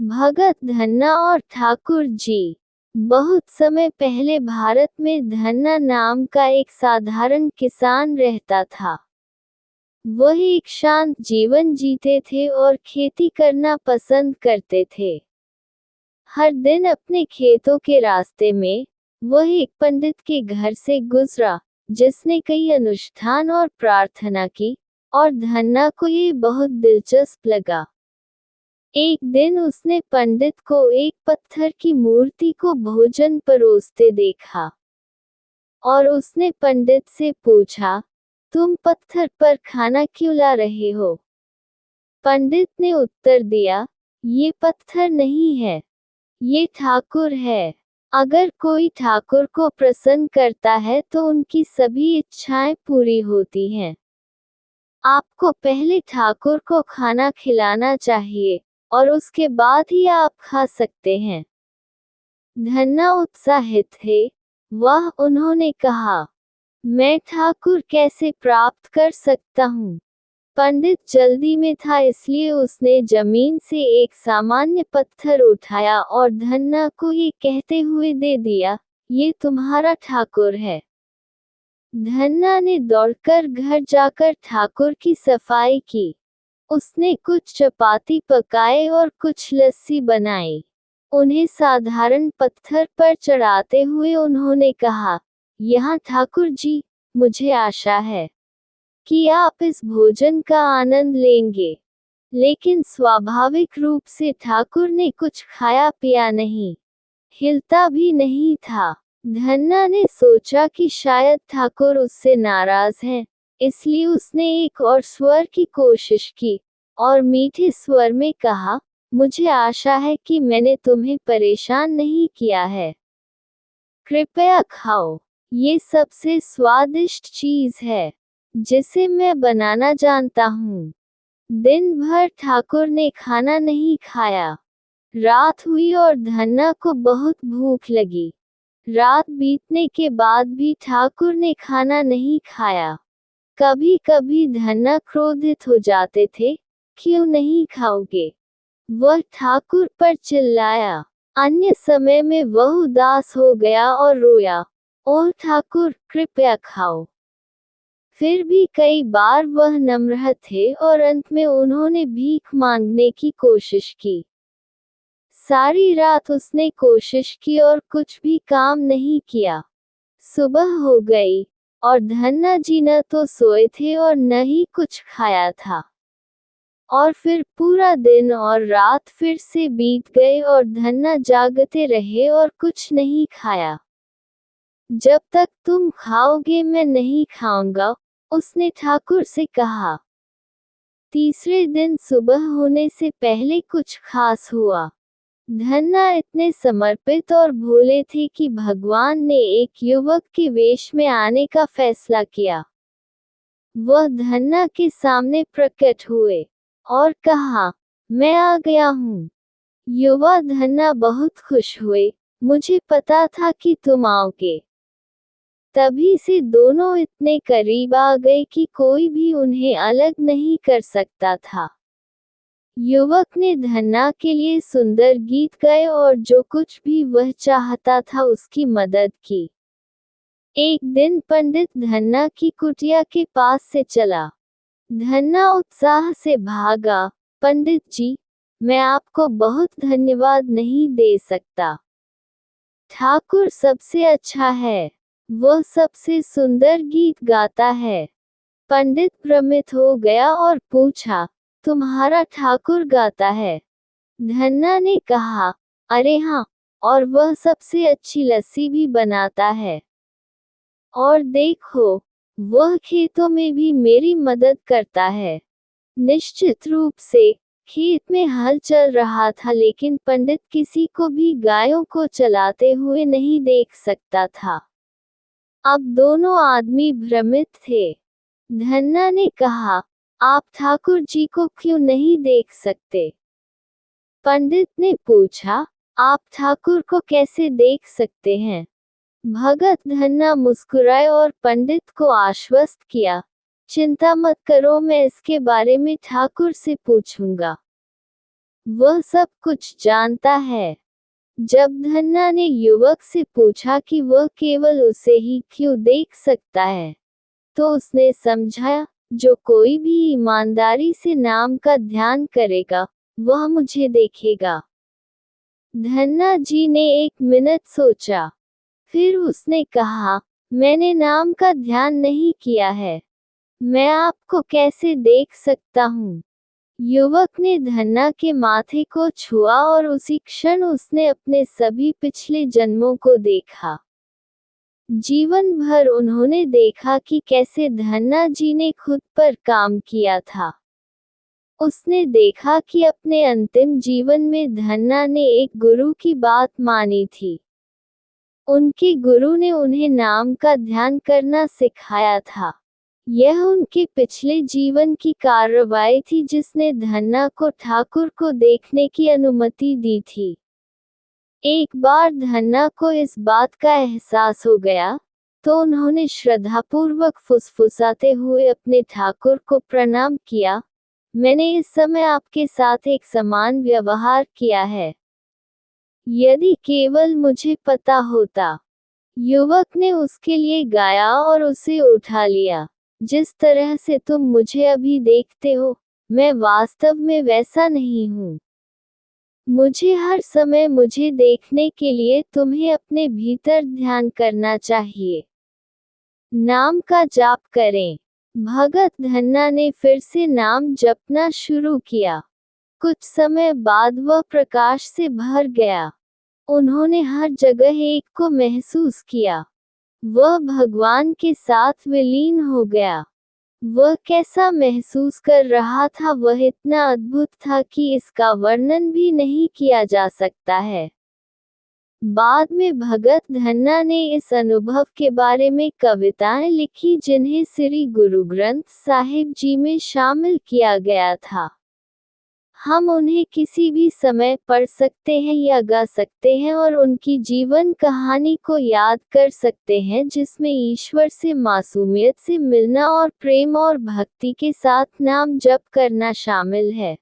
भगत धन्ना और ठाकुर जी। बहुत समय पहले भारत में धन्ना नाम का एक साधारण किसान रहता था। वह एक शांत जीवन जीते थे और खेती करना पसंद करते थे। हर दिन अपने खेतों के रास्ते में वह एक पंडित के घर से गुजरा, जिसने कई अनुष्ठान और प्रार्थना की, और धन्ना को ये बहुत दिलचस्प लगा। एक दिन उसने पंडित को एक पत्थर की मूर्ति को भोजन परोसते देखा, और उसने पंडित से पूछा, तुम पत्थर पर खाना क्यों ला रहे हो? पंडित ने उत्तर दिया, ये पत्थर नहीं है, ये ठाकुर है। अगर कोई ठाकुर को प्रसन्न करता है तो उनकी सभी इच्छाएं पूरी होती हैं। आपको पहले ठाकुर को खाना खिलाना चाहिए, और उसके बाद ही आप खा सकते हैं। धन्ना उत्साहित थे। वह उन्होंने कहा, मैं ठाकुर कैसे प्राप्त कर सकता हूँ? पंडित जल्दी में था, इसलिए उसने जमीन से एक सामान्य पत्थर उठाया और धन्ना को ये कहते हुए दे दिया, ये तुम्हारा ठाकुर है। धन्ना ने दौड़कर घर जाकर ठाकुर की सफाई की। उसने कुछ चपाती पकाए और कुछ लस्सी बनाई। उन्हें साधारण पत्थर पर चढ़ाते हुए उन्होंने कहा, यहाँ ठाकुर जी, मुझे आशा है कि आप इस भोजन का आनंद लेंगे। लेकिन स्वाभाविक रूप से ठाकुर ने कुछ खाया पिया नहीं, हिलता भी नहीं था। धन्ना ने सोचा कि शायद ठाकुर उससे नाराज हैं, इसलिए उसने एक और स्वर की कोशिश की, और मीठे स्वर में कहा, मुझे आशा है कि मैंने तुम्हें परेशान नहीं किया है। कृपया खाओ, ये सबसे स्वादिष्ट चीज है जिसे मैं बनाना जानता हूँ। दिन भर ठाकुर ने खाना नहीं खाया। रात हुई और धन्ना को बहुत भूख लगी। रात बीतने के बाद भी ठाकुर ने खाना नहीं खाया। कभी कभी धन्ना क्रोधित हो जाते थे, क्यों नहीं खाओगे? वह ठाकुर पर चिल्लाया। अन्य समय में वह उदास हो गया और रोया, ओह ठाकुर, कृपया खाओ। फिर भी कई बार वह नम्र थे और अंत में उन्होंने भीख मांगने की कोशिश की। सारी रात उसने कोशिश की और कुछ भी काम नहीं किया। सुबह हो गई, और धन्ना जी न तो सोए थे और न ही कुछ खाया था। और फिर पूरा दिन और रात फिर से बीत गए और धन्ना जागते रहे और कुछ नहीं खाया। जब तक तुम खाओगे मैं नहीं खाऊंगा, उसने ठाकुर से कहा। तीसरे दिन सुबह होने से पहले कुछ खास हुआ। धन्ना इतने समर्पित और भोले थे कि भगवान ने एक युवक के वेश में आने का फैसला किया। वह धन्ना के सामने प्रकट हुए और कहा, मैं आ गया हूँ। युवा धन्ना बहुत खुश हुए, मुझे पता था कि तुम आओगे। तभी से दोनों इतने करीब आ गए कि कोई भी उन्हें अलग नहीं कर सकता था। युवक ने धन्ना के लिए सुंदर गीत गाए और जो कुछ भी वह चाहता था उसकी मदद की। एक दिन पंडित धन्ना की कुटिया के पास से चला। धन्ना उत्साह से भागा, पंडित जी, मैं आपको बहुत धन्यवाद नहीं दे सकता। ठाकुर सबसे अच्छा है, वह सबसे सुंदर गीत गाता है। पंडित भ्रमित हो गया और पूछा, तुम्हारा ठाकुर गाता है? धन्ना ने कहा, अरे हाँ, और वह सबसे अच्छी लस्सी भी बनाता है। और देखो, वह खेतों में भी मेरी मदद करता है। निश्चित रूप से, खेत में हल चल रहा था, लेकिन पंडित किसी को भी गायों को चलाते हुए नहीं देख सकता था। अब दोनों आदमी भ्रमित थे। धन्ना ने कहा, आप ठाकुर जी को क्यों नहीं देख सकते? पंडित ने पूछा, आप ठाकुर को कैसे देख सकते हैं? भगत धन्ना मुस्कुराए और पंडित को आश्वस्त किया, चिंता मत करो, मैं इसके बारे में ठाकुर से पूछूंगा। वह सब कुछ जानता है। जब धन्ना ने युवक से पूछा कि वह केवल उसे ही क्यों देख सकता है, तो उसने समझाया, जो कोई भी ईमानदारी से नाम का ध्यान करेगा, वह मुझे देखेगा। धन्ना जी ने 1 मिनट सोचा। फिर उसने कहा, मैंने नाम का ध्यान नहीं किया है। मैं आपको कैसे देख सकता हूँ? युवक ने धन्ना के माथे को छुआ और उसी क्षण उसने अपने सभी पिछले जन्मों को देखा। जीवन भर उन्होंने देखा कि कैसे धन्ना जी ने खुद पर काम किया था। उसने देखा कि अपने अंतिम जीवन में धन्ना ने एक गुरु की बात मानी थी। उनके गुरु ने उन्हें नाम का ध्यान करना सिखाया था। यह उनके पिछले जीवन की कार्रवाई थी जिसने धन्ना को ठाकुर को देखने की अनुमति दी थी। एक बार धन्ना को इस बात का एहसास हो गया, तो उन्होंने श्रद्धापूर्वक फुसफुसाते हुए अपने ठाकुर को प्रणाम किया, मैंने इस समय आपके साथ एक समान व्यवहार किया है। यदि केवल मुझे पता होता। युवक ने उसके लिए गाया और उसे उठा लिया। जिस तरह से तुम मुझे अभी देखते हो, मैं वास्तव में वैसा नहीं हूँ। मुझे हर समय मुझे देखने के लिए तुम्हें अपने भीतर ध्यान करना चाहिए। नाम का जाप करें। भगत धन्ना ने फिर से नाम जपना शुरू किया। कुछ समय बाद वह प्रकाश से भर गया। उन्होंने हर जगह एक को महसूस किया। वह भगवान के साथ विलीन हो गया। वह कैसा महसूस कर रहा था, वह इतना अद्भुत था कि इसका वर्णन भी नहीं किया जा सकता है। बाद में भगत धन्ना ने इस अनुभव के बारे में कविताएं लिखी जिन्हें श्री गुरु ग्रंथ साहिब जी में शामिल किया गया था। हम उन्हें किसी भी समय पढ़ सकते हैं या गा सकते हैं और उनकी जीवन कहानी को याद कर सकते हैं जिसमें ईश्वर से मासूमियत से मिलना और प्रेम और भक्ति के साथ नाम जप करना शामिल है।